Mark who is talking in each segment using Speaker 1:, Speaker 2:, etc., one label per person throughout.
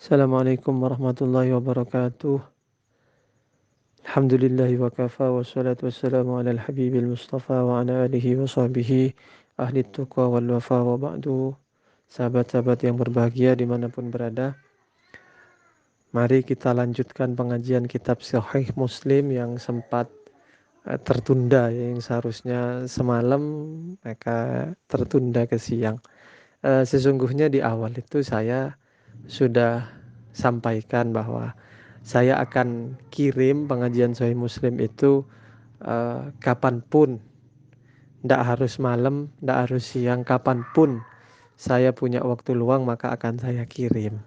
Speaker 1: Assalamualaikum warahmatullahi wabarakatuh. Alhamdulillahi wa kafa wa salatu wassalamu ala al-habibil mustafa wa ala alihi wa sahbihi ahli tuqa wal wafa wa ba'du. Sahabat-sahabat yang berbahagia dimanapun berada, mari kita lanjutkan pengajian kitab Sahih Muslim yang sempat tertunda, yang seharusnya semalam maka tertunda ke siang. Sesungguhnya di awal itu saya sudah sampaikan bahwa saya akan kirim pengajian Sahih Muslim itu kapanpun, tidak harus malam, tidak harus siang, kapanpun saya punya waktu luang maka akan saya kirim.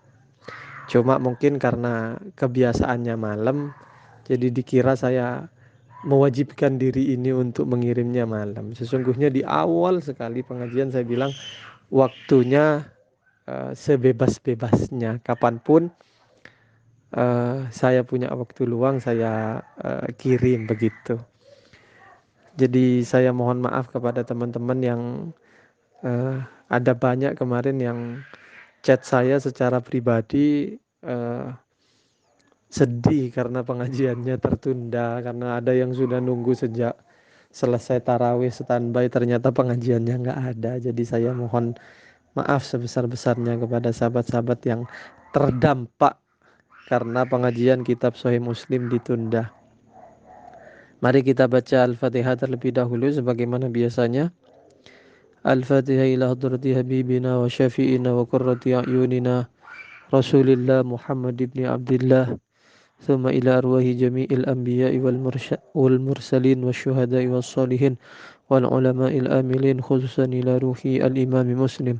Speaker 1: Cuma mungkin karena kebiasaannya malam, jadi dikira saya mewajibkan diri ini untuk mengirimnya malam. Sesungguhnya di awal sekali pengajian saya bilang waktunya sebebas-bebasnya, kapanpun saya punya waktu luang saya kirim begitu. Jadi saya mohon maaf kepada teman-teman yang ada banyak kemarin yang chat saya secara pribadi sedih karena pengajiannya tertunda, karena ada yang sudah nunggu sejak selesai tarawih standby ternyata pengajiannya nggak ada. Jadi saya mohon maaf sebesar-besarnya kepada sahabat-sahabat yang terdampak karena pengajian kitab Sahih Muslim ditunda. Mari kita baca Al-Fatihah terlebih dahulu sebagaimana biasanya. Al-Fatihah ila hadrati habibina wa syafi'ina wa qurrati a'yunina Rasulillah Muhammad ibn Abdullah thumma ila arwahi jami'il anbiya'i wal mursalin wa syuhada'i was salihin wal ulama'il amilin khususan ila ruhi al-imam Muslim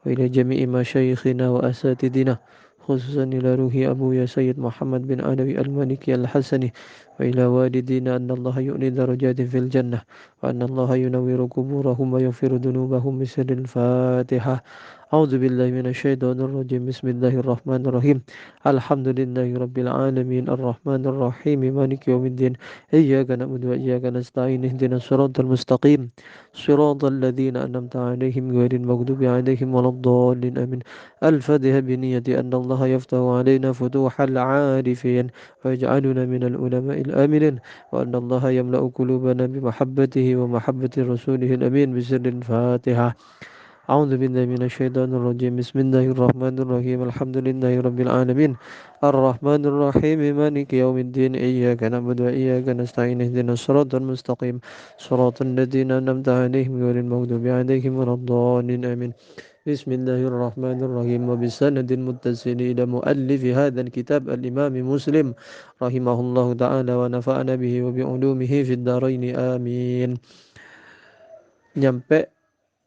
Speaker 1: wa ila jami'i masyayikhina wa asatidina khususan ila ruhi Abu ya Sayyid Muhammad bin Alawi al-Maliki al-Hasani wa ila walidina anna Allah yu'li darajatin fil jannah wa anna Allah yunawwiru kuburahum wa yaghfiru dhunubahum bisirril Fatihah. A'udzu billahi minasyaitonir rajim. Bismillahirrahmanirrahim. Alhamdulillahi rabbil alamin arrahmanir rahim maliki yaumiddin. Iyyaka na'budu wa iyyaka nasta'in ihdinas siratal mustaqim siratal ladzina an'amta 'alaihim ghairil maghdubi 'alaihim waladdallin amin. Al-Fatihah bi niyyati anna Allah yaftahu 'alaina futuhal 'arifin wa yaj'aluna minal ulama'il amilin wa anna Allah yamla'u qulubana bi mahabbatihi wa mahabbati rasulihil amin bisirril Fatihah. A'udzu billahi minasyaitonir rajim. Bismillahirrahmanirrahim. Alhamdulillahi rabbil alamin. Arrahmanir rahim. Maliki yaumiddin. Iyyaka na'budu wa iyyaka nasta'in. Ihdinas siratal mustaqim. Shiratal ladzina an'amta 'alaihim ghairil maghdubi 'alaihim waladdallin. Amin. Bismillahirrahmanirrahim. Wa bisanadin muttasili ila muallifi hadzal kitab al-Imam Muslim rahimahullahu ta'ala wa nafa'ana bihi wa bi ulumihi fid dharain. Amin. Nyampe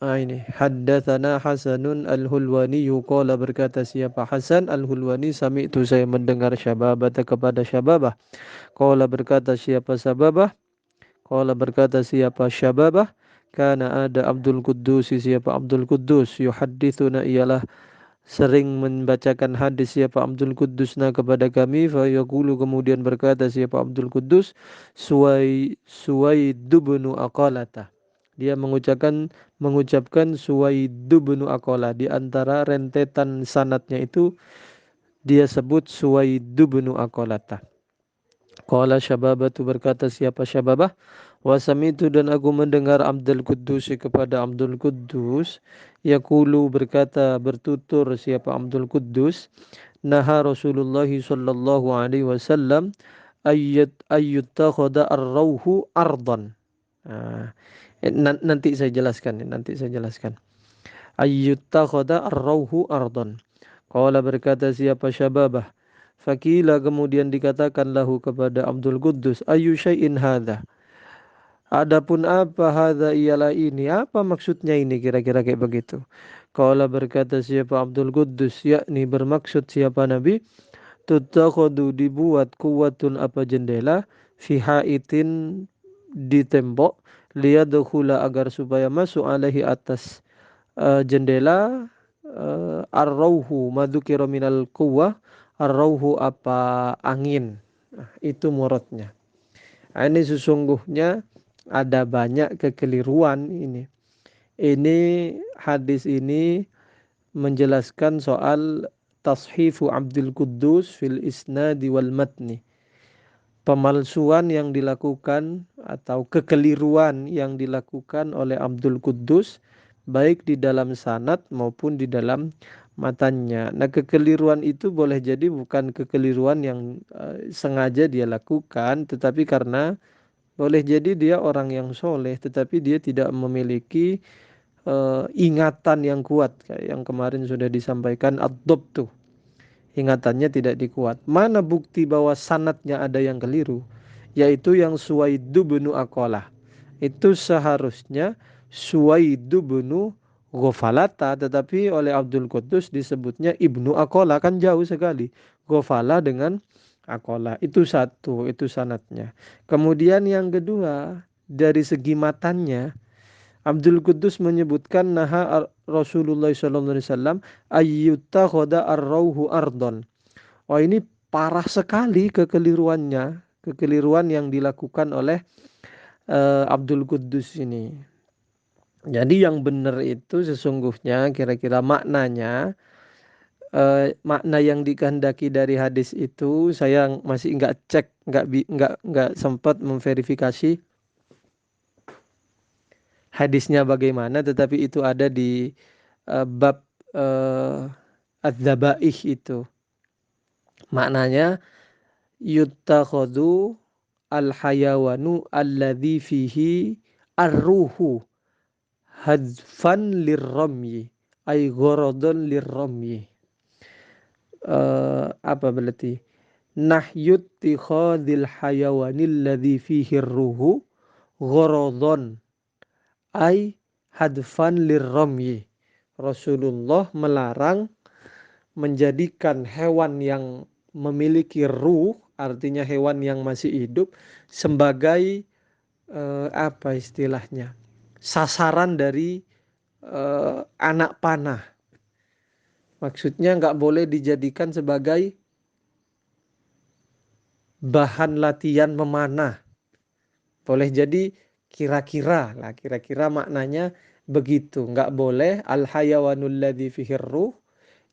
Speaker 1: ini haddatsana Hasanun al-Hulwani qala berkata siapa Hasan al-Hulwani sami'tu saya mendengar Syababah kepada Syababah qala berkata siapa Syababah qala berkata siapa Syababah kana ada Abdul Quddus siapa Abdul Quddus yuhadditsuna ialah sering membacakan hadis siapa Abdul Quddusna kepada kami fa yaqulu kemudian berkata siapa Abdul Quddus Suwaid bin Aqalata dia mengucapkan Suwaidu bin Aqalah. Di antara rentetan sanatnya itu dia sebut Suwaidu bin Aqalata. Qala Syababah tu berkata siapa Syababah wasamitu dan aku mendengar Abdul Quddus kepada Abdul Quddus yaqulu berkata bertutur siapa Abdul Quddus naha Rasulullah sallallahu alaihi wasallam ayyuttakhadha ar-rauhu ardan. Nanti saya jelaskan, ayyuttakhadha ar-rauhu ardan. Qala berkata siapa Syababah fakila kemudian dikatakan lahu kepada Abdul Quddus ayu syai'in hadha. Adapun apa hadza ialah ini, apa maksudnya ini kira-kira kayak begitu. Qala berkata siapa Abdul Quddus yakni bermaksud siapa Nabi tutakhadu dibuat kuwatun apa jendela fi haitin di tembok liyadkhula agar supaya masuk alaihi atas jendela ar-rauhu madzukira minal quwwah ar-rauhu apa angin. Itu muradnya. Ini sesungguhnya ada banyak kekeliruan ini. Ini hadis ini menjelaskan soal tashifu Abdul Quddus fil isnadi wal matni. Pemalsuan yang dilakukan atau kekeliruan yang dilakukan oleh Abdul Quddus baik di dalam sanad maupun di dalam matanya. Nah, kekeliruan itu boleh jadi bukan kekeliruan yang sengaja dia lakukan, tetapi karena boleh jadi dia orang yang soleh, tetapi dia tidak memiliki ingatan yang kuat, kayak yang kemarin sudah disampaikan ad-dhabtu, ingatannya tidak dikuat. Mana bukti bahwa sanatnya ada yang keliru? Yaitu yang Suwaidu bin Aqalah. Itu seharusnya Suwaidu bin Ghafalata, tetapi oleh Abdul Quddus disebutnya Ibnu Aqalah, kan jauh sekali. Ghafala dengan Aqalah. Itu satu, itu sanatnya. Kemudian yang kedua, dari segi matanya, Abdul Quddus menyebutkan Rasulullah SAW ayyuta khoda ar-rauhu ardon. Oh, ini parah sekali kekeliruannya, kekeliruan yang dilakukan oleh Abdul Quddus ini. Jadi yang benar itu sesungguhnya kira-kira maknanya, makna yang dikehendaki dari hadis itu saya masih nggak cek, nggak sempat memverifikasi hadisnya bagaimana, tetapi itu ada di bab adz-dzabaih itu. Maknanya yuttakhadhu al-hayawanu alladhi fihi ar-ruhu hadfan lirramyi ay gharadun lirramyi. Apa berarti? Nahyut tikhadil hayawanil ladhi fihi ar-ruhu gharadun ay hadfan lirramyi. Rasulullah melarang menjadikan hewan yang memiliki ruh, artinya hewan yang masih hidup, sebagai apa istilahnya, sasaran dari anak panah. Maksudnya nggak boleh dijadikan sebagai bahan latihan memanah. Boleh jadi kira-kira maknanya begitu. Nggak boleh al-hayawanul ladzi fihi ruh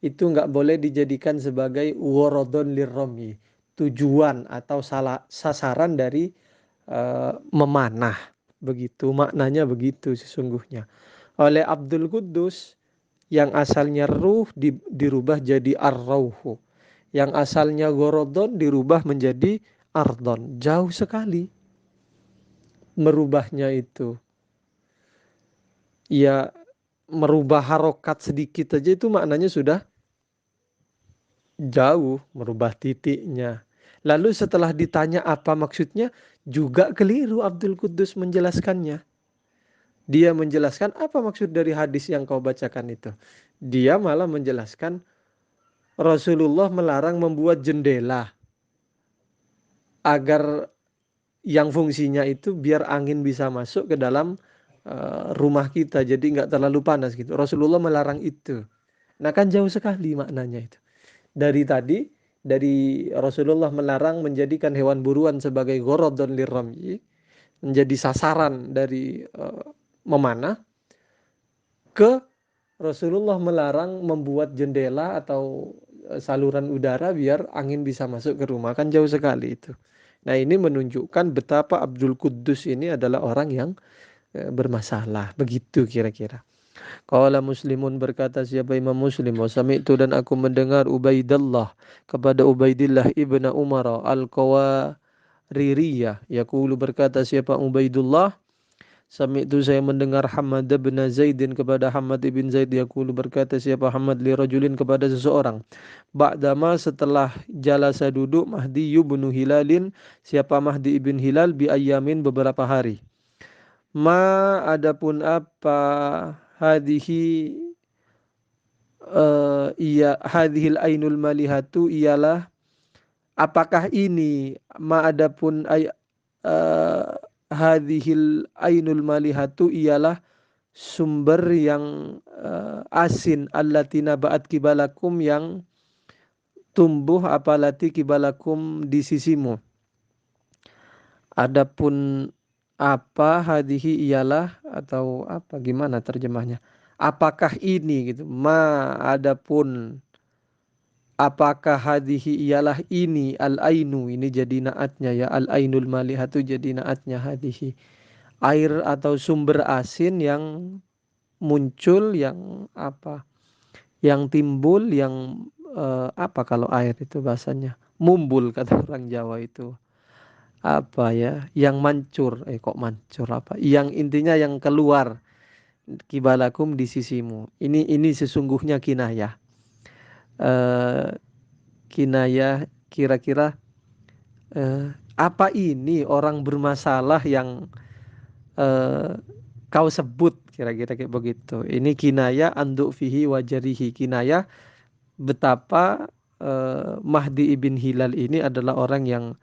Speaker 1: itu nggak boleh dijadikan sebagai waradun lirrami, tujuan atau sasaran dari memanah. Begitu maknanya, begitu sesungguhnya. Oleh Abdul Quddus, yang asalnya ruh dirubah jadi ar-rauhu, yang asalnya gorodon dirubah menjadi ardon. Jauh sekali merubahnya itu. Ya, merubah harokat sedikit aja itu maknanya sudah jauh, merubah titiknya. Lalu setelah ditanya apa maksudnya, juga keliru Abdul Quddus menjelaskannya. Dia menjelaskan apa maksud dari hadis yang kau bacakan itu. Dia malah menjelaskan Rasulullah melarang membuat jendela agar yang fungsinya itu biar angin bisa masuk ke dalam rumah kita, jadi nggak terlalu panas gitu. Rasulullah melarang itu. Nah, kan jauh sekali maknanya itu. Dari Rasulullah melarang menjadikan hewan buruan sebagai gharadun lirramyi, menjadi sasaran dari memanah, ke Rasulullah melarang membuat jendela atau saluran udara biar angin bisa masuk ke rumah. Kan jauh sekali itu. Nah, ini menunjukkan betapa Abdul Quddus ini adalah orang yang bermasalah. Begitu kira-kira. Qala Muslimun, berkata siapa Imam Muslim, wa sami'tu, dan aku mendengar Ubaidillah, kepada Ubaidillah ibn Umar al-Qawaririyah, yaqulu, berkata siapa Ubaidullah, sami'tu, saya mendengar Hamad bin Zaidin, kepada Hamad ibn Zaid, yaqulu, berkata siapa Hamad li rajulin, kepada seseorang, ba'dama, setelah jalasa duduk, Mahdi ibn Hilalin, siapa Mahdi ibn Hilal, bi ayyamin, beberapa hari. Ma, adapun apa, hadhihi hadhil ainul malihatu, ialah apakah ini, ma adapun hadhil ainul malihatu, ialah sumber yang asin, allatina ba'at kibalakum, yang tumbuh apalati kibalakum, di sisimu. Adapun apa hadhihi ialah, atau apa, gimana terjemahnya? Apakah ini gitu. Ma, adapun apakah hadhihi ialah ini al-ainu, ini jadi naatnya ya, al-ainul malihatu jadi naatnya hadhihi, air atau sumber asin yang muncul, yang apa, yang timbul, yang apa kalau air itu bahasanya mumbul kata orang Jawa itu, apa ya, yang mancur, kok mancur, apa yang intinya yang keluar, kibalakum di sisimu, ini sesungguhnya kinayah, eh, kinayah kira-kira, apa ini orang bermasalah yang eh, kau sebut, kira-kira kayak begitu. Ini kinayah anduk fihi wajarihi, kinayah betapa Mahdi ibn Hilal ini adalah orang yang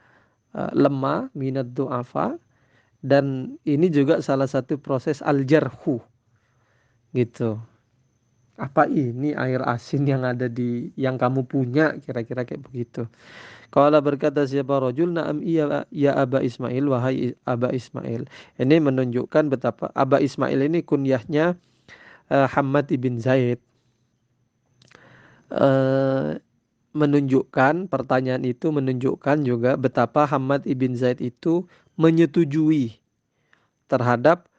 Speaker 1: lemah, minad du'afa, dan ini juga salah satu proses al-jarhu gitu. Apa ini air asin yang ada di yang kamu punya, kira-kira kayak begitu. Qala, berkata siapa rajul, na'am iya ya Aba Ismail, wahai Aba Ismail. Ini menunjukkan betapa Aba Ismail ini kunyahnya Hammad ibn Zaid. Eh, Menunjukkan, pertanyaan itu menunjukkan juga betapa Hammad ibn Zaid itu menyetujui terhadap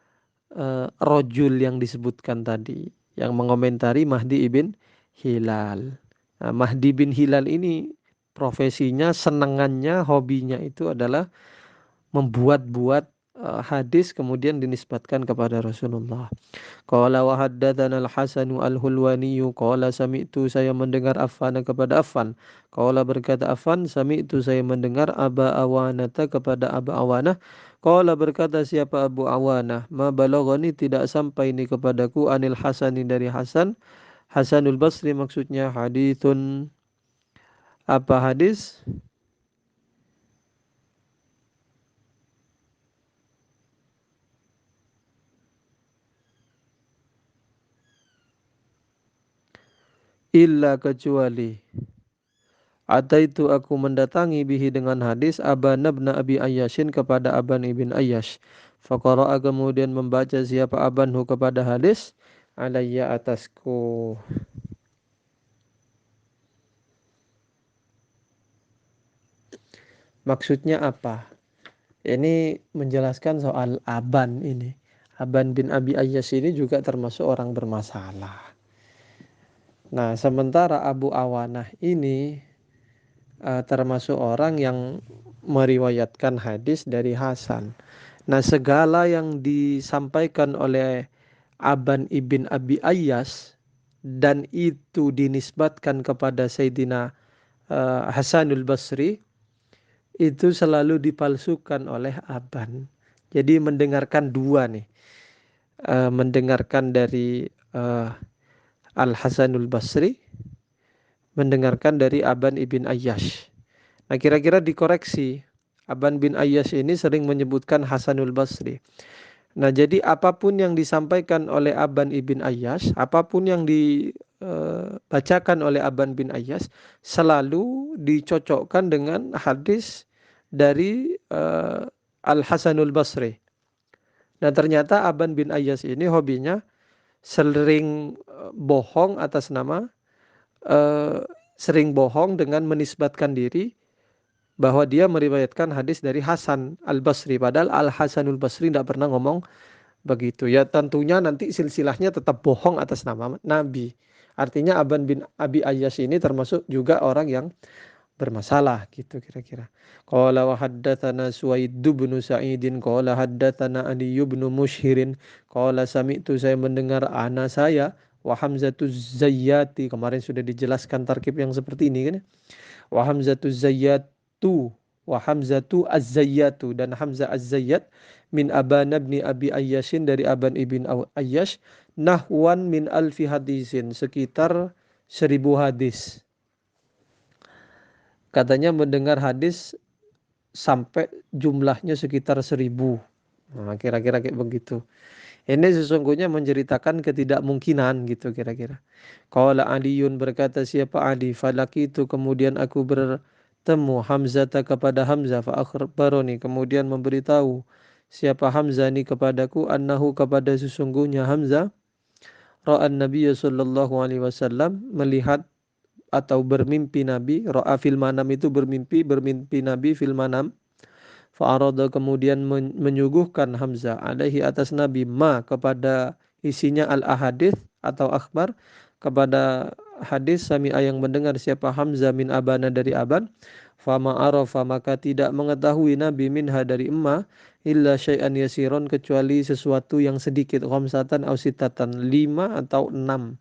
Speaker 1: rojul yang disebutkan tadi, yang mengomentari Mahdi ibn Hilal. Nah, Mahdi bin Hilal ini profesinya, senangannya, hobinya itu adalah membuat-buat hadis kemudian dinisbatkan kepada Rasulullah. Qala wa haddatsana al-Hasan al-Hulwani qala sami'tu, saya mendengar Affan kepada Affan. Qala, berkata Affan, sami'tu, saya mendengar Aba Awanata kepada Aba Awanah. Qala, berkata siapa Abu Awanah, ma balaghani, tidak sampai ini kepadaku, anil Hasani, dari Hasan, Hasanul Basri maksudnya, hadithun, apa hadis, illa kecuali ataitu, aku mendatangi, bihi dengan hadis, Aban ibn Abi Ayyashin kepada Aban ibn Ayyash. Faqara'a, kemudian membaca siapa Abanhu kepada hadis, alayya, atasku. Maksudnya apa? Ini menjelaskan soal Aban ini. Aban bin Abi Ayyash ini juga termasuk orang bermasalah. Nah, sementara Abu Awanah ini termasuk orang yang meriwayatkan hadis dari Hasan. Nah, segala yang disampaikan oleh Aban ibn Abi Ayyas dan itu dinisbatkan kepada Sayyidina Hasanul Basri, itu selalu dipalsukan oleh Aban. Jadi mendengarkan dua nih, mendengarkan dari Al Hasanul Basri, mendengarkan dari Aban ibn Ayyash. Nah, kira-kira dikoreksi. Aban bin Ayyash ini sering menyebutkan Hasanul Basri. Nah, jadi apapun yang disampaikan oleh Aban ibn Ayyash, apapun yang dibacakan oleh Aban bin Ayyash, selalu dicocokkan dengan hadis dari Al Hasanul Basri. Nah, ternyata Aban bin Ayyash ini hobinya sering bohong atas nama, eh, sering bohong dengan menisbatkan diri bahwa dia meriwayatkan hadis dari Hasan Al-Basri, padahal Al Hasanul Basri tidak pernah ngomong begitu. Ya tentunya nanti silsilahnya tetap bohong atas nama Nabi. Artinya Aban bin Abi Ayyash ini termasuk juga orang yang bermasalah gitu kira-kira. Qala wa haddatsana Suwaid bin Sa'idin qala haddatsana Ali bin Mushhirin qala sami'tu, saya mendengar, ana saya, wa Hamzatuz Zayyati, kemarin sudah dijelaskan tarkib yang seperti ini kan ya. Wa Hamzatuz Zayyatu, wa Hamzatu Az-Zayyatu, dan Hamzah Az-Zayyat, min Aban bin Abi Ayyashin, dari Aban ibn Ayyash, nahwan min alfi hadisin, sekitar 1000 hadis. Katanya mendengar hadis sampai jumlahnya sekitar 1000. Nah, kira-kira kayak begitu. Ini sesungguhnya menceritakan ketidakmungkinan gitu kira-kira. Qala Aliyun, berkata siapa Ali, falaki itu, kemudian aku bertemu Hamzah kepada Hamzah, fa akhbaroni, kemudian memberitahu siapa Hamzah ini kepadaku, annahu, kepada sesungguhnya Hamzah, ra'an Nabi sallallahu alaihi wasallam, melihat atau bermimpi Nabi. Ra'a fil manam itu bermimpi Nabi fil manam. Fa'arada kemudian menyuguhkan Hamzah alaihi atas Nabi ma kepada isinya al-ahadith atau akhbar, kepada hadis sami'a yang mendengar siapa Hamzah min abana dari aban. Fama arafa maka tidak mengetahui Nabi minha dari emma illa syai'an yasiron kecuali sesuatu yang sedikit, khamsatan au sitatan, 5 atau 6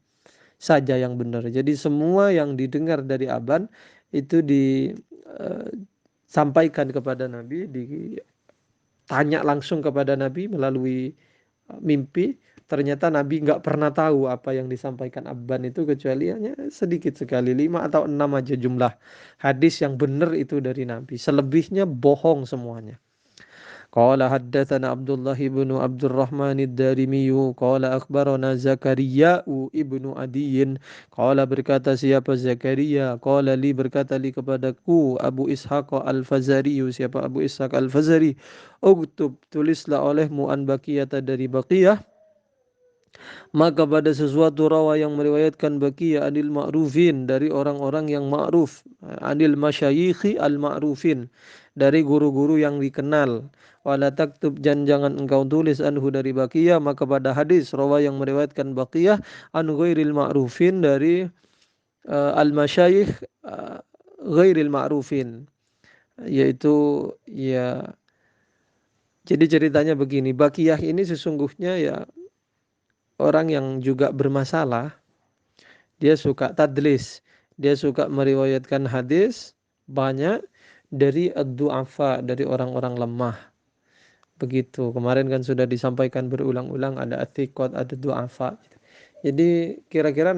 Speaker 1: saja yang benar. Jadi semua yang didengar dari aban itu disampaikan kepada Nabi, ditanya langsung kepada Nabi melalui mimpi. Ternyata Nabi nggak pernah tahu apa yang disampaikan aban itu kecuali hanya sedikit sekali, 5 atau 6 aja jumlah hadis yang benar itu dari Nabi. Selebihnya bohong semuanya. Qala haddatsana Abdullah ibnu Abdurrahman ad-Darimi qala akhbarana Zakaria ibnu Adiyin qala berkata siapa Zakaria qala li berkata li kepadaku Abu Ishaq Al-Fazari, siapa Abu Ishaq Al-Fazari, uktub tulislah olehmu an Baqiyah dari Baqiyah maka pada sesuatu rawa yang meriwayatkan Baqiyah anil ma'rufin dari orang-orang yang ma'ruf, anil masyayikhi al-ma'rufin dari guru-guru yang dikenal. Wala taktub jangan engkau tulis anhu dari Baqiyah maka pada hadis rawa yang meriwayatkan Baqiyah an ghairil ma'rufin dari al-masyayikh ghairil ma'rufin, yaitu ya, jadi ceritanya begini, Baqiyah ini sesungguhnya ya orang yang juga bermasalah. Dia suka tadlis, dia suka meriwayatkan hadis banyak dari ad-du'afa, dari orang-orang lemah. Begitu. Kemarin kan sudah disampaikan berulang-ulang ada atiqat, ada du'afa. Jadi kira-kira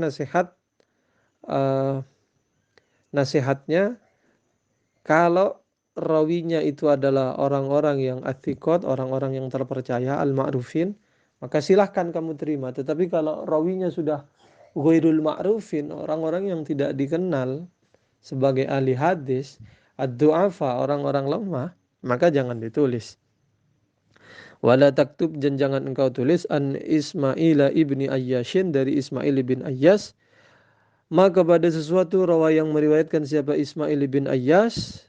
Speaker 1: nasihatnya kalau rawinya itu adalah orang-orang yang atiqat, orang-orang yang terpercaya, al-ma'rufin, maka silahkan kamu terima. Tetapi kalau rawinya sudah ghairul ma'rufin, orang-orang yang tidak dikenal sebagai ahli hadis, ad-du'afa, orang-orang lemah, maka jangan ditulis. Wala taktub, jangan engkau tulis an Ismaila ibni Ayyashin dari Ismail bin Ayyas maka pada sesuatu rawa yang meriwayatkan siapa Ismail bin Ayyas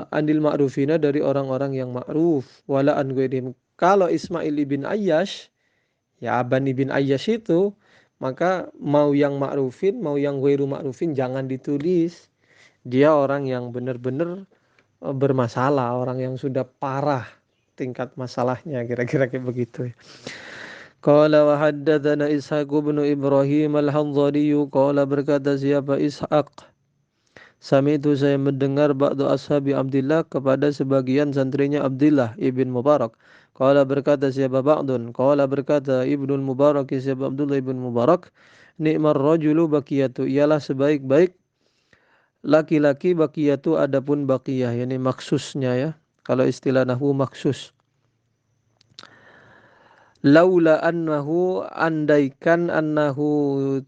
Speaker 1: anil ma'rufina dari orang-orang yang ma'ruf. Wala an ghairihim, kalau Ismail bin Ayyash ya Aban ibn Ayyash itu, maka mau yang ma'rufin mau yang ghairu ma'rufin jangan ditulis. Dia orang yang benar-benar bermasalah, orang yang sudah parah tingkat masalahnya, kira-kira kayak begitu. Qala wa haddatsana Ishaq bin Ibrahim al-Hanzali qala berkata siapa Ishaq, sami itu saya mendengar ba'du ashabi Abdullah kepada sebagian santrinya Abdullah ibn Mubarak. Qala berkata siapa ba'dun, qala berkata Ibnu Mubarak siapa Abdullah ibn Mubarak, ni'mar rajulu baqiyatu, ialah sebaik-baik laki-laki baqiyatu adapun baqiyah, yakni maksusnya ya. Kalau istilah nahwu maksus. Laula annahu andaikan annahu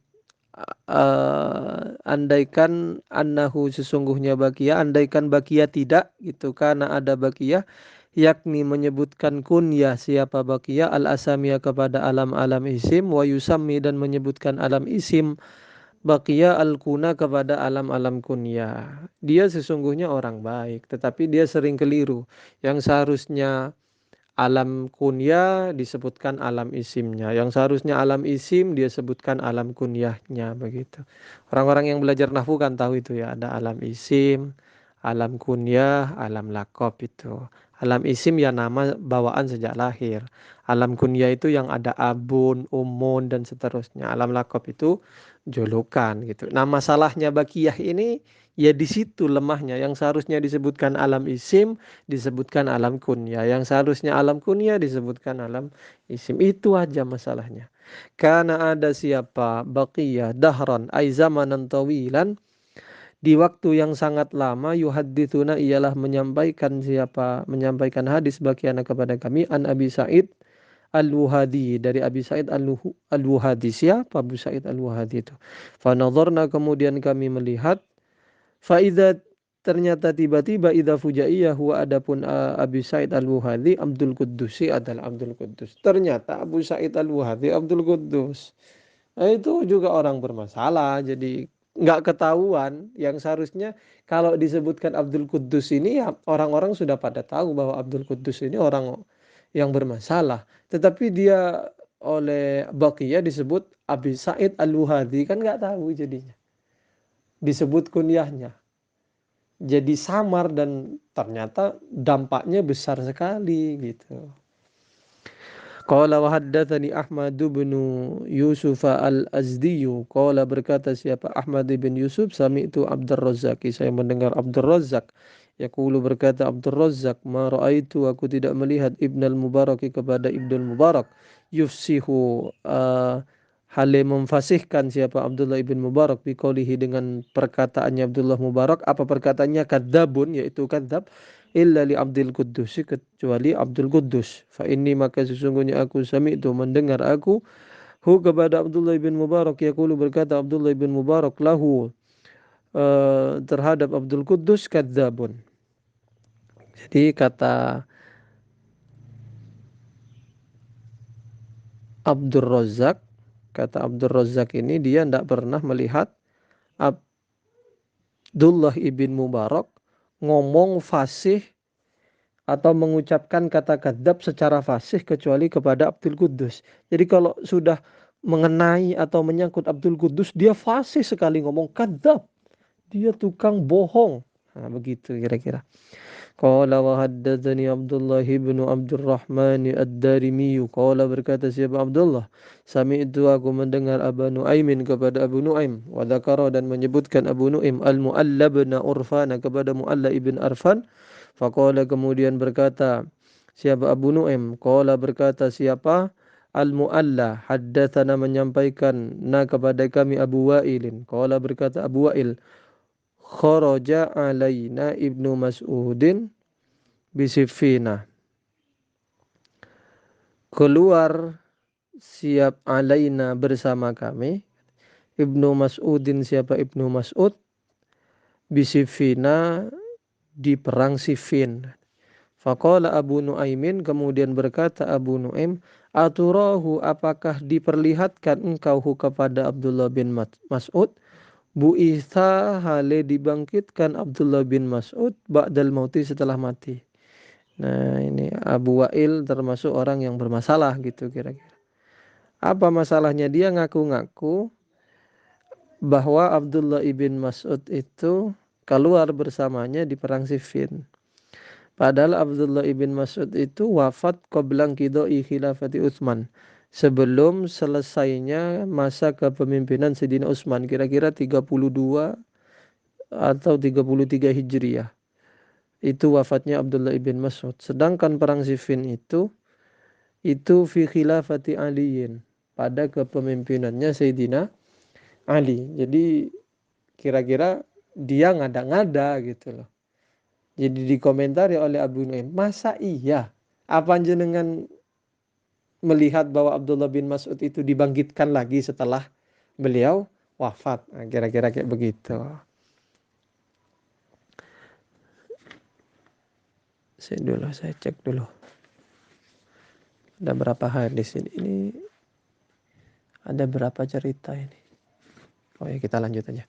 Speaker 1: sesungguhnya baqiyah, andaikan baqiyah tidak gitu, karena ada baqiyah yakni menyebutkan kunyah siapa baqiyah al-asamiyah kepada alam-alam isim wa yusammi dan menyebutkan alam isim baqiyah al-kuna kepada alam-alam kunyah. Dia sesungguhnya orang baik tetapi dia sering keliru. Yang seharusnya alam kunyah disebutkan alam isimnya, yang seharusnya alam isim dia sebutkan alam kunyahnya, begitu. Orang-orang yang belajar nahwu kan tahu itu ya, ada alam isim, alam kunyah, alam lakob itu. Alam isim ya nama bawaan sejak lahir. Alam kunyah itu yang ada abun, umun dan seterusnya. Alam lakob itu julukan gitu. Nah, masalahnya Baqiyah ini ya di situ lemahnya. Yang seharusnya disebutkan alam isim disebutkan alam kunyah, yang seharusnya alam kunyah disebutkan alam isim. Itu aja masalahnya. Karena ada siapa Baqiyah dahran ay zamanan tawilan, di waktu yang sangat lama, yuhadditsuna ialah menyampaikan hadis Baqiyah kepada kami an Abi Sa'id Al-Wuhadi, dari Abi Sa'id Al-Wuhadi. Siapa Abu Sa'id Al-Wuhadi itu? Fa nadharna, kemudian kami melihat, faida ternyata tiba-tiba idza fujaiyah huwa adapun Abi Sa'id Al-Wuhadi Abdul Quddusi adalah Abdul Quddus. Ternyata Abu Sa'id Al-Wuhadi Abdul Quddus. Itu juga orang bermasalah, jadi nggak ketahuan. Yang seharusnya kalau disebutkan Abdul Quddus ini ya orang-orang sudah pada tahu bahwa Abdul Quddus ini orang yang bermasalah. Tetapi dia oleh Baqiyah disebut Abi Sa'id Al-Wuhadi, kan nggak tahu jadinya. Disebut kunyahnya. Jadi samar dan ternyata dampaknya besar sekali gitu. Qala wa haddatsani Ahmad bin Yusuf al-Azdi. Qala berkata siapa Ahmad bin Yusuf, sami'tu Abdur Razzaq, saya mendengar Abdur Razzaq. Yaqulu berkata Abdur Razzaq, ma raaitu, aku tidak melihat Ibn al-Mubarak kepada Ibn al-Mubarak yufsihu hale memfasihkan siapa Abdullah ibn Mubarak biqaulihi dengan perkataannya Abdullah Mubarak. Apa perkataannya? Kadzabun, yaitu kadzab, illa li Abdul Quddus, kecuali Abdul Quddus. Fa inni, maka sesungguhnya aku sami itu mendengar aku hu kepada Abdullah bin Mubarak yaqulu berkata Abdullah bin Mubarak lahu terhadap Abdul Quddus kadzabun. Jadi Abdul Razak kata Abdul Razak ini dia tidak pernah melihat Abdullah ibn Mubarak ngomong fasih atau mengucapkan kata kadzab secara fasih kecuali kepada Abdul Quddus. Jadi kalau sudah mengenai atau menyangkut Abdul Quddus, dia fasih sekali ngomong kadzab. Dia tukang bohong. Nah, begitu kira-kira. Qala wa haddatsani Abdullah bin Abdurrahman ad-Darimi. Qala berkata siapa Abdullah, sami'tu aku mendengar Abu Nuaimin kepada Abu Nuaim, wa dzakara dan menyebutkan Abu Nuaim al-Mu'alla bin Urfan kepada Mu'alla ibn Arfan. Faqala kemudian berkata siapa Abu Nuaim, qala berkata siapa Al-Mu'alla haddatsana menyampaikan na kepada kami Abu Wa'ilin. Qala berkata Abu Wa'il, kharaja alaina Ibnu Mas'udin bisifina. Keluar siap alaina bersama kami Ibnu Mas'udin, siapa Ibnu Mas'ud, bisifina di perang Siffin. Faqala Abu Nuaimin, kemudian berkata Abu Nuaim, aturahu, apakah diperlihatkan engkau kepada Abdullah bin Mas'ud, bu'itha hale dibangkitkan Abdullah bin Mas'ud ba'dal mauti, setelah mati. Nah, ini Abu Wa'il termasuk orang yang bermasalah gitu kira-kira. Apa masalahnya? Dia ngaku-ngaku bahwa Abdullah ibn Mas'ud itu keluar bersamanya di perang Siffin. Padahal Abdullah ibn Mas'ud itu wafat qablang qidai khilafati Utsman, sebelum selesainya masa kepemimpinan Sayyidina Utsman, kira-kira 32 atau 33 Hijriah. Itu wafatnya Abdullah ibn Mas'ud. Sedangkan perang Siffin itu fi khilafati Aliyin, pada kepemimpinannya Sayyidina Ali. Jadi kira-kira dia ngada-ngada gitu loh. Jadi dikomentari oleh Abu Nuaim, masa iya? Apa jenengan melihat bahwa Abdullah bin Mas'ud itu dibangkitkan lagi setelah beliau wafat? Nah, kira-kira kayak begitu. Saya cek dulu. Ada berapa hadis ini? Ini ada berapa cerita ini? Oh ya, kita lanjut aja.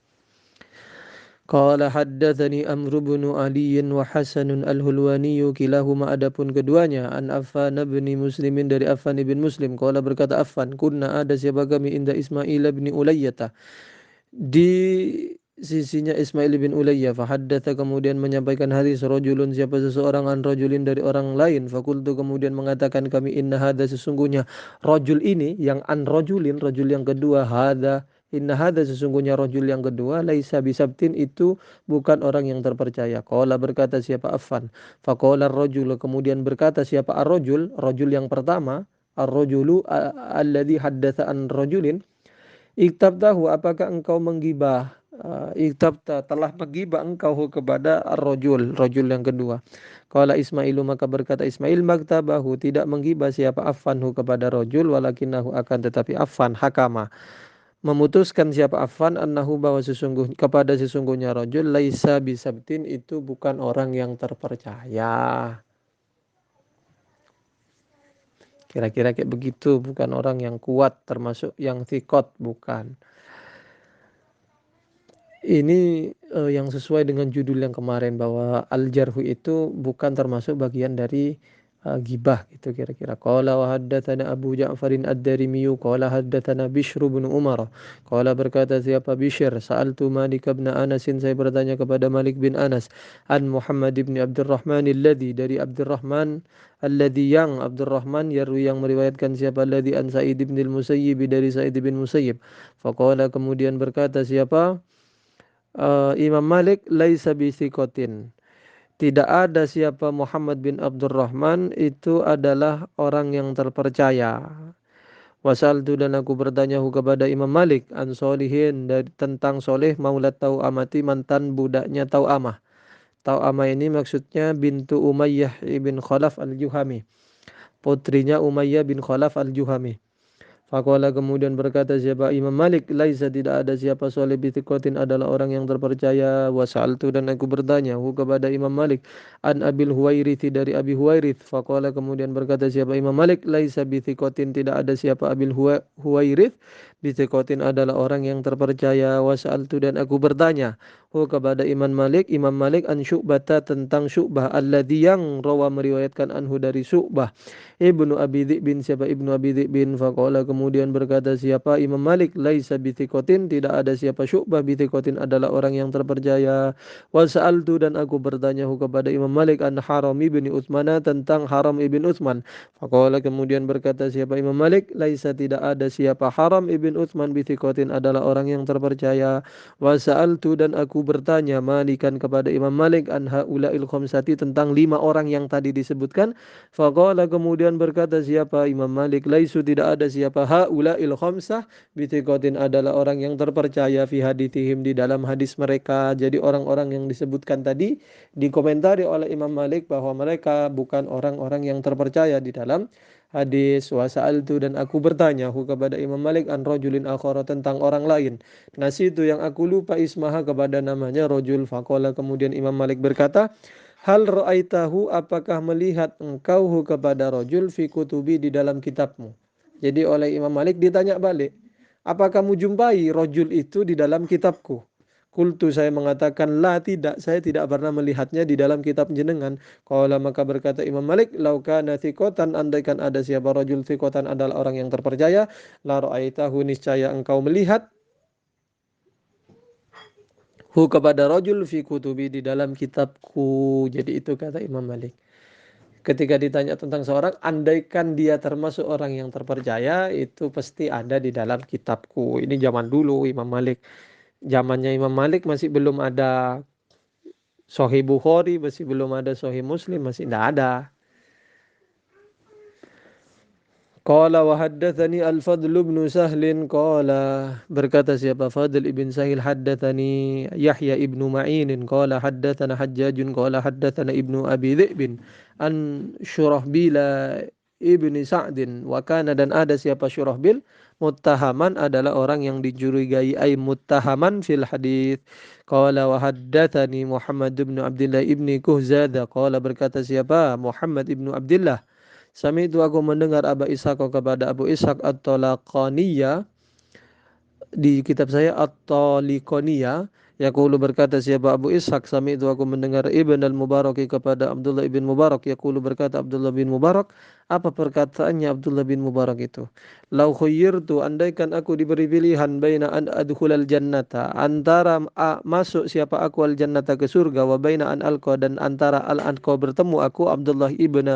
Speaker 1: Qala haddatsani Amr bin Ali wa Hasan al-Hulwani, kilahuma, adapun keduanya, an Affan bin Muslimin, dari Affan bin Muslim. Qala berkata Affan, kunna, ada siapa kami, inda Ismail bin Ulayyah, di sisinya Ismail bin Ulayyah. Fa haddatsa, kemudian menyampaikan hadis, rajulun, siapa seseorang, an rajulin, dari orang lain. Fakultu, kemudian mengatakan kami, inna hadza, sesungguhnya rajul ini, yang an rajulin, rajul yang kedua, hadza, inna hadza, sesungguhnya rajul yang kedua, laisa bisabtin, itu bukan orang yang terpercaya. Qala berkata siapa Affan, faqala ar-rajul, kemudian berkata siapa ar-rajul, rajul yang pertama, ar-rajulu alladhi haddatsa an rajulin, iktabtahu, apakah engkau menggibah, iktabta, telah menggibah engkau kepada ar-rajul, rajul yang kedua. Qala Ismailu, maka berkata Ismail, maktabahu, tidak menggibah siapa Affanhu kepada rajul, walakinahu, akan tetapi Affan, hakama, memutuskan siapa Affan, annahu, bahwa sesungguhnya rajul, laisa bisabtin, itu bukan orang yang terpercaya. Kira-kira kayak begitu, bukan orang yang kuat termasuk yang thiqat, bukan. Ini yang sesuai dengan judul yang kemarin bahwa al-jarhu itu bukan termasuk bagian dari ghibah gitu kira-kira. Qala wa haddatsana Abu Ja'farin ad-Darimi qala haddatsana Bishr bin Umar. Qala berkata siapa Bishr, sa'altu Malik bin Anas, saya bertanya kepada Malik bin Anas, an Muhammad bin Abdurrahman alladhi, dari Abdurrahman alladhi yang Abdurrahman yarwi yang meriwayatkan siapa, alladhi an Sa'id bin al-Musayyib, dari Sa'id bin Musayyib. Faqala kemudian berkata siapa Imam Malik, laisa bisikotin. Tidak ada siapa Muhammad bin Abdurrahman itu adalah orang yang terpercaya. Wasaltu, dan aku bertanya kepada Imam Malik an Solihin, dari tentang Soleh maulat Tau'amati, mantan budaknya Tau'amah. Tau'amah ini maksudnya bintu Umayyah ibn Khalaf al-Juhami, putrinya Umayyah bin Khalaf al-Juhami. Faqala kemudian berkata siapa Imam Malik, laisa tidak ada siapa soleh bitikotin adalah orang yang terpercaya. Wasaltu, dan aku bertanya kepada Imam Malik an Abil Huwairithi, dari Abi Huwairith. Faqala kemudian berkata siapa Imam Malik, laisa bitikotin tidak ada siapa Abil Huwairith bitikotin adalah orang yang terpercaya. Wasaltu, dan aku bertanya kepada Imam Malik an Syu'bata, tentang Syu'bah, alladhi yang rawa meriwayatkan anhu dari Syu'bah Ibnu Abi Dhi'bin, siapa Ibnu Abi Dhi'bin. Faqala kemudian berkata siapa Imam Malik, laisa bitikotin tidak ada siapa Syu'bah bitikotin adalah orang yang terpercaya. Wa sa'altu, dan aku bertanya kepada Imam Malik an Haram ibn Utsman, tentang Haram ibn Utsman. Faqala kemudian berkata siapa Imam Malik, laisa tidak ada siapa Haram ibn Utsman bitikotin adalah orang yang terpercaya. Wa sa'altu, dan aku bertanya Malikan kepada Imam Malik an haula'il khamsati, tentang 5 orang yang tadi disebutkan. Faqala kemudian berkata siapa Imam Malik, laisu tidak ada siapa haula'il khamsah bitikotin adalah orang yang terpercaya fi hadithihim di dalam hadis mereka. Jadi orang-orang yang disebutkan tadi dikomentari oleh Imam Malik bahwa mereka bukan orang-orang yang terpercaya di dalam hadis. Wa sa'altu, dan aku bertanya kepada Imam Malik an rajulin akhara, tentang orang lain. Nasitu yang aku lupa ismaha kepada namanya rajul. Faqala kemudian Imam Malik berkata, hal ra'aitahu, apakah melihat engkau kepada rajul fi kutubi di dalam kitabmu. Jadi oleh Imam Malik ditanya balik, apa kamu jumpai rajul itu di dalam kitabku? Kultu, saya mengatakan, la tidak, saya tidak pernah melihatnya di dalam kitab jenengan. Qala, maka berkata Imam Malik, lau kana thiqatan, andaikan ada siapa rajul thiqatan adalah orang yang terpercaya, la ra'aitahu, niscaya engkau melihat kepada rajul fi kutubi di dalam kitabku. Jadi itu kata Imam Malik. Ketika ditanya tentang seorang, andaikan dia termasuk orang yang terpercaya, itu pasti ada di dalam kitabku. Ini zaman dulu Imam Malik. Zamannya Imam Malik masih belum ada Sahih Bukhari, masih belum ada Sahih Muslim, masih tidak ada. Qala wa haddatsani Al-Fadl bin Sahlin qala, berkata siapa Fadl ibn Sahil, haddatsani Yahya ibnu Ma'in qala haddatsana Hajjaj qala haddatsana Ibnu Abi Dhi'b an Syurahbil ibn Sa'd, wa kana, dan ada siapa Syurahbil, muttahaman adalah orang yang dicurigai, ay muttahaman fil hadits. Qala wa haddatsani Muhammad ibn Abdullah ibn Kuhzada qala, berkata siapa Muhammad ibn Abdullah, Sami itu aku mendengar Aba Ishaq kepada Abu Ishaq At-Talaqaniyah, di kitab saya At-Taliqaniyah, yaqulu, berkata siapa Abu Ishaq, sami itu aku mendengar Ibn al-Mubarak kepada Abdullah ibn Mubarak, yaqulu, berkata Abdullah bin Mubarak, apa perkataannya Abdullah bin Mubarak itu, lau khuyyirtu, andaikan aku diberi pilihan, baina an adkhulal jannata, antara masuk siapa aku al jannata ke surga, wa baina an alqa, dan antara al anqa bertemu aku Abdullah ibn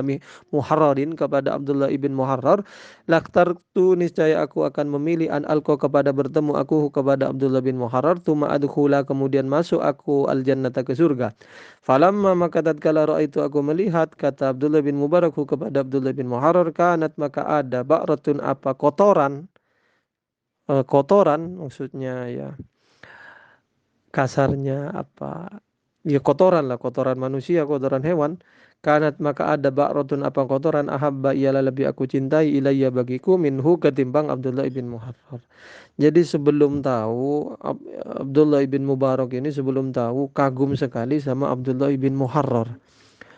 Speaker 1: Muharrarin kepada Abdullah ibn Muharrar, laktartu, niscaya aku akan memilih an alqa kepada bertemu aku kepada Abdullah bin Muharrar, tuma adkhula, kemudian masuk aku al jannata ke surga. Falamma, maka tatkala itu aku melihat, kata Abdullah bin Mubarak kepada Abdullah bin Muharrar, kanat, maka ada ba'ratun, apa kotoran, kotoran maksudnya ya kasarnya apa ya, kotoran lah, kotoran manusia, kotoran hewan. Kanat, maka ada ba'ratun, apa kotoran, ahabba, ialah lebih aku cintai, ilayya, bagiku, minhu, ketimbang Abdullah ibn Muharrar. Jadi sebelum tahu Abdullah ibn Mubarak ini, sebelum tahu kagum sekali sama Abdullah ibn Muharrar.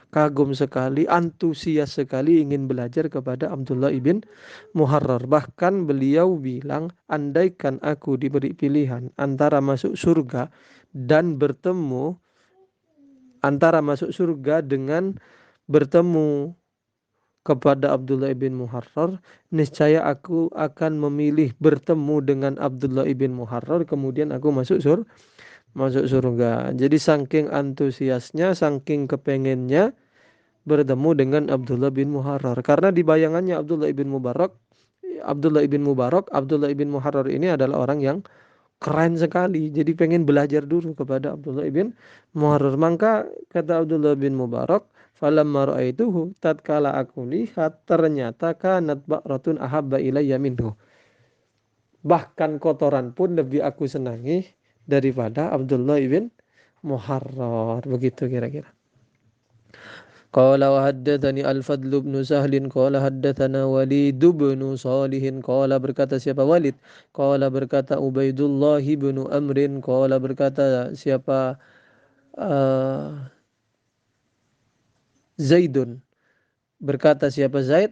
Speaker 1: kagum sekali, antusias sekali ingin belajar kepada Abdullah ibn Muharrar. Bahkan beliau bilang, andaikan aku diberi pilihan antara masuk surga dan bertemu, antara masuk surga dengan bertemu kepada Abdullah ibn Muharrar, niscaya aku akan memilih bertemu dengan Abdullah ibn Muharrar, kemudian aku masuk surga. Jadi saking antusiasnya, saking kepengennya bertemu dengan Abdullah bin Muharrar. Karena di bayangannya Abdullah ibn Muharrar ini adalah orang yang keren sekali. Jadi pengen belajar dulu kepada Abdullah ibn Muharrar. Maka kata Abdullah bin Mubarak, falamma ra'aituhu, tatkala aku lihat ternyata kanat ba'ratun ahabba ilayya minhu. Bahkan kotoran pun lebih aku senangi daripada Abdullah ibn Muharrar. Begitu kira-kira. Qala wa haddatsani Al-Fadl bin Sahl qala haddatsana Walid bin Shalih qala berkata siapa Walid, qala berkata Ubaidullah bin Amr qala berkata siapa Zaidun, berkata siapa Zaid,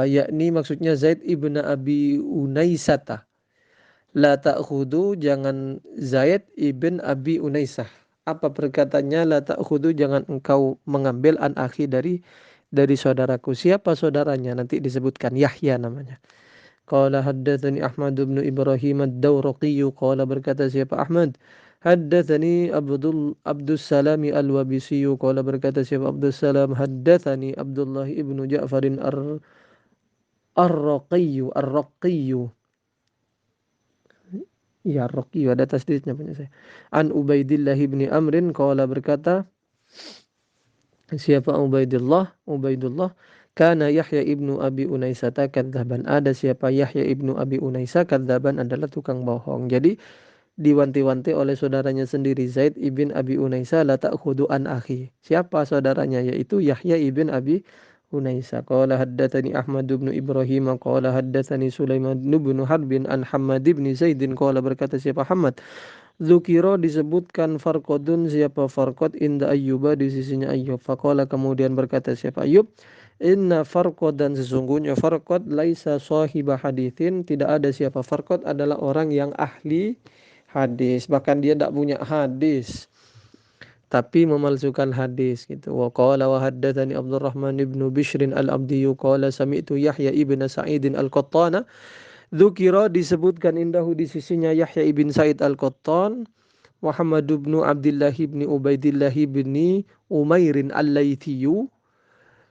Speaker 1: yakni maksudnya Zaid ibn Abi Unaisata. La ta'khudu, jangan Zaid ibn Abi Unaisah. Apa perkataannya? La ta'khudu, jangan engkau mengambil an akhi dari saudaraku. Siapa saudaranya? Nanti disebutkan, Yahya namanya. Qala haddatsani Ahmad bin Ibrahim ad-Dawraqi qala berkata siapa Ahmad, haddatsani Abdus Salam al-Wabisi qala berkata siapa Abdus Salam, haddatsani Abdullah ibnu Ja'farin ar-Raqi. Ya, Rocky ada tasdidnya punya saya. An Ubaidillah ibni Amrin qala berkata siapa Ubaidullah kana Yahya ibnu Abi Unaisata kadzaban, ada siapa Yahya ibnu Abi Unaisa kadzaban adalah tukang bohong. Jadi diwanti-wanti oleh saudaranya sendiri Zaid ibn Abi Unaisa, la ta'khudu an akhi. Siapa saudaranya? Yaitu Yahya ibn Abi Unaisa. Qala haddatsani Ahmad bin Ibrahim qala haddatsani Sulaiman bin Harbin an Hammad bin Zaidin qala berkata siapa Hammad, Dzukira disebutkan Farqadun, siapa Farqad inda Ayyuba di sisinya Ayyub. Faqala kemudian berkata siapa Ayyub, inna Farqadan, sesungguhnya Farqad laisa sahiba hadithin, tidak ada siapa Farqad adalah orang yang ahli hadis, bahkan dia tidak punya hadis tapi memalsukan hadis gitu. Wa qala wa haddatsani Abdurrahman ibn Bishr al-Abdi qala sami'tu Yahya ibn Sa'id al-Qattana. Dzukira disebutkan indahu di sisinya Yahya ibn Sa'id al-Qattan, Muhammad ibn Abdullah ibn Ubaidillah ibn Umairin al-Laythiyu.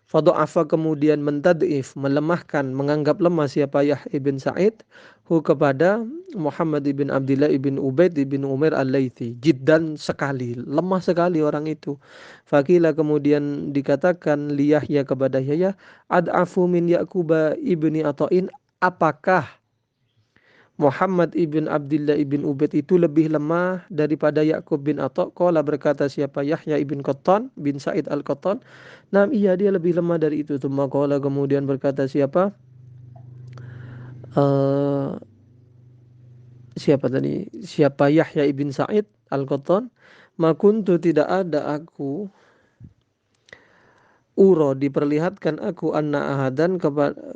Speaker 1: Fadha'afa kemudian mentad'if, melemahkan, menganggap lemah siapa Yahya ibn Sa'id kepada Muhammad ibn Abdullah ibn Ubaid ibn Umair al-Laythi. Jiddan sekali, lemah sekali orang itu. Fakila kemudian dikatakan li Yahya kepada Yahya, ad'afu min Yaquba ibni Ata'in, apakah Muhammad ibn Abdullah ibn Ubaid itu lebih lemah daripada Yakub bin Atha? Qala berkata siapa Yahya ibn Qattan bin Sa'id al-Qattan, nah iya dia lebih lemah dari itu. Tsumma qala kemudian berkata siapa siapa Yahya ibn Sa'id al-Qattan, ma kuntu, tidak ada aku uro diperlihatkan aku anna ahadan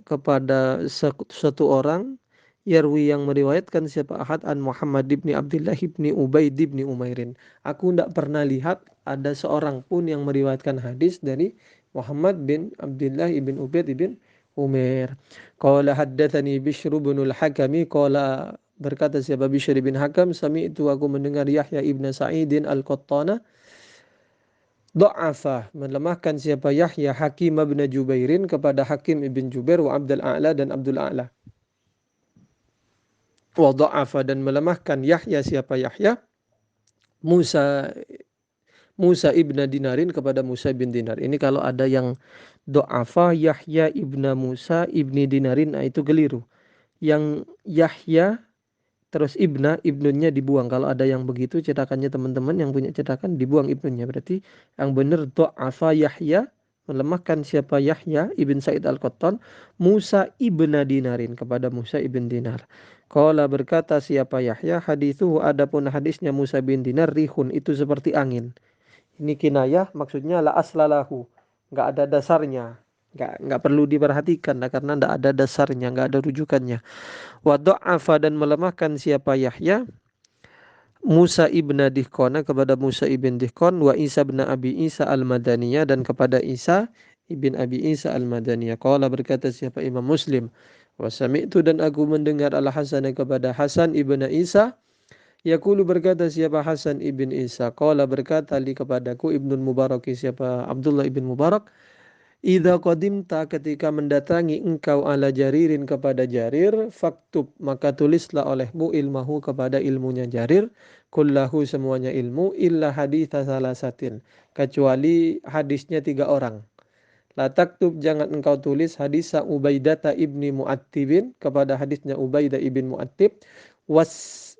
Speaker 1: kepada satu orang yarwi yang meriwayatkan siapa ahad an Muhammad ibni Abdullah ibni Ubaid ibni Umairin. Aku tidak pernah lihat ada seorang pun yang meriwayatkan hadis dari Muhammad bin Abdullah ibn Ubaid ibn Umair. Qala haddatsani Bishr bin al-Hakami qala berkata siapa Bishr bin Hakam, sami'tu aku mendengar Yahya ibn Sa'idin al-Qattana Do'afa, melemahkan siapa Yahya Hakim bin Jubairin kepada Hakim ibn Jubair wa Abdul A'la dan Abdul A'la. Wa do'afa, dan melemahkan Yahya siapa Yahya Musa ibn Dinarin kepada Musa bin Dinar. Ini kalau ada yang do'afa Yahya ibn Musa ibn Dinarin, nah itu keliru. Yang Yahya terus ibnunya dibuang. Kalau ada yang begitu cetakannya teman-teman yang punya cetakan dibuang ibnunya. Berarti yang benar do'afa Yahya, melemahkan siapa Yahya ibn Sa'id al-Qattan Musa ibn Dinarin kepada Musa ibn Dinar. Qala berkata siapa Yahya, hadithu adapun hadisnya Musa bin Dinar, rihun itu seperti angin. Ini kinayah maksudnya la aslalahu. Nggak ada dasarnya. Nggak perlu diperhatikan lah, karena nggak ada dasarnya, nggak ada rujukannya. Wa dha'afa, dan melemahkan siapa Yahya, Musa ibn Dihqona, kepada Musa ibn Dihqon, wa Isa ibn Abi Isa al-Madaniyah, dan kepada Isa ibn Abi Isa al-Madaniyah. Qala, berkata siapa Imam Muslim, wa sami'tu, dan aku mendengar al-Hasan kepada Hasan ibn Isa, yaqulu, berkata siapa Hasan ibn Isa, qala, berkata li kepadaku Ibnul Mubarak, siapa Abdullah ibn Mubarak, idza qadimta, ketika mendatangi engkau ala Jaririn, kepada Jarir, faktub, maka tulislah olehmu ilmahu, kepada ilmunya Jarir, kullahu, semuanya ilmu, illa haditha salasatin, kecuali hadisnya 3 orang. La taktub, jangan engkau tulis hadisa Ubaidata ibni Mu'attibin, kepada hadisnya Ubaidah ibn Mu'attib, was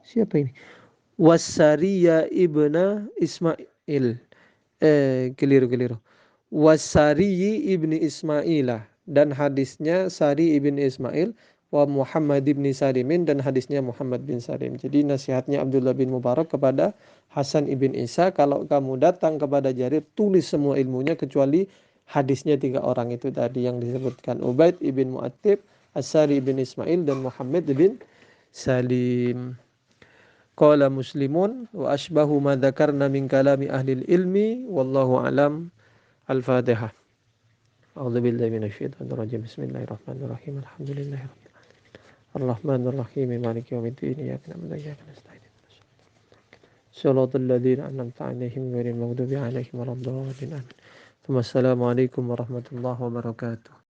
Speaker 1: siapa ini? Wasariya ibna Ismail. Keliru. Wasariyi ibni Ismailah, dan hadisnya Sari ibn Ismail, wa Muhammad ibn Sarimin, dan hadisnya Muhammad bin Sarim. Jadi nasihatnya Abdullah bin Mubarak kepada Hasan ibn Isa, kalau kamu datang kepada Jarir, tulis semua ilmunya kecuali hadisnya 3 orang itu tadi yang disebutkan, Ubaid ibn Mu'attib, As-Sari ibn Ismail, dan Muhammad bin Salim. Qala Muslimun, wa asbahu ma dzakarna min kalami ahli ilmi, wallahu alam. Al-Fatihah. A'udzu billahi minasyaitonir rajim. Bismillahirrahmanirrahim. Alhamdulillahirabbil alamin. Arrahmanir rahim. Maliki yaumiddin. Iyyaka na'budu wa iyyaka nasta'in. Shiratal ladzina an'amta 'alaihim ghairil maghdubi 'alaihim waladdallin. Amin. Wassalamu alaikum warahmatullahi wabarakatuh.